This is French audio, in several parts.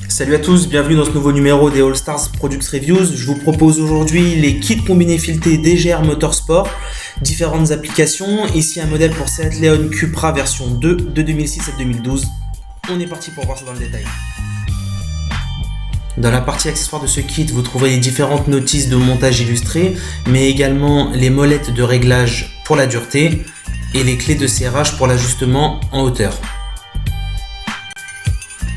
Salut à tous, bienvenue dans ce nouveau numéro des All Stars Products Reviews. Je vous propose aujourd'hui les kits combinés filetés DGR Motorsport, différentes applications. Ici un modèle pour Seat Leon Cupra version 2 de 2006 à 2012. On est parti pour voir ça dans le détail. Dans la partie accessoires de ce kit, vous trouverez les différentes notices de montage illustrées, mais également les molettes de réglage pour la dureté et les clés de serrage pour l'ajustement en hauteur.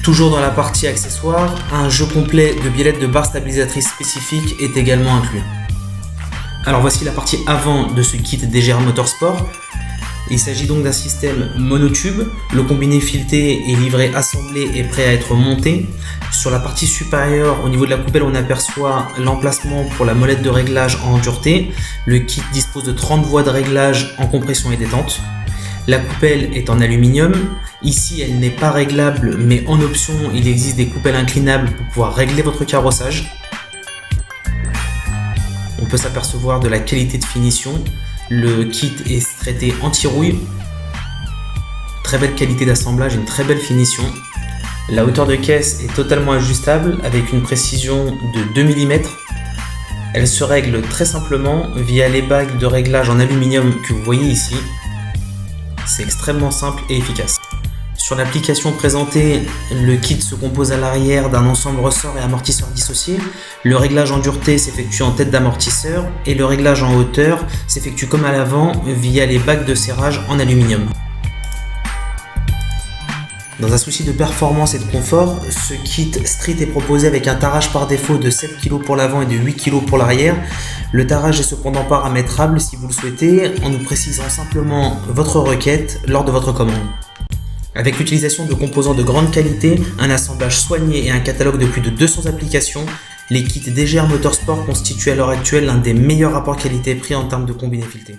Toujours dans la partie accessoires, un jeu complet de biellettes de barres stabilisatrices spécifiques est également inclus. Alors voici la partie avant de ce kit DGR Motorsport. Il s'agit donc d'un système monotube. Le combiné fileté est livré assemblé et prêt à être monté. Sur la partie supérieure, au niveau de la coupelle, on aperçoit l'emplacement pour la molette de réglage en dureté. Le kit dispose de 30 voies de réglage en compression et détente. La coupelle est en aluminium. Ici, elle n'est pas réglable, mais en option, il existe des coupelles inclinables pour pouvoir régler votre carrossage. On peut s'apercevoir de la qualité de finition. Le kit est traité anti-rouille. Très belle qualité d'assemblage, une très belle finition. La hauteur de caisse est totalement ajustable avec une précision de 2 mm. Elle se règle très simplement via les bagues de réglage en aluminium que vous voyez ici. C'est extrêmement simple et efficace. Sur l'application présentée, le kit se compose à l'arrière d'un ensemble ressort et amortisseur dissocié. Le réglage en dureté s'effectue en tête d'amortisseur et le réglage en hauteur s'effectue comme à l'avant via les bagues de serrage en aluminium. Dans un souci de performance et de confort, ce kit Street est proposé avec un tarrage par défaut de 7 kg pour l'avant et de 8 kg pour l'arrière. Le tarrage est cependant paramétrable si vous le souhaitez, en nous précisant simplement votre requête lors de votre commande. Avec l'utilisation de composants de grande qualité, un assemblage soigné et un catalogue de plus de 200 applications, les kits DGR Motorsport constituent à l'heure actuelle l'un des meilleurs rapports qualité-prix en termes de combiné fileté.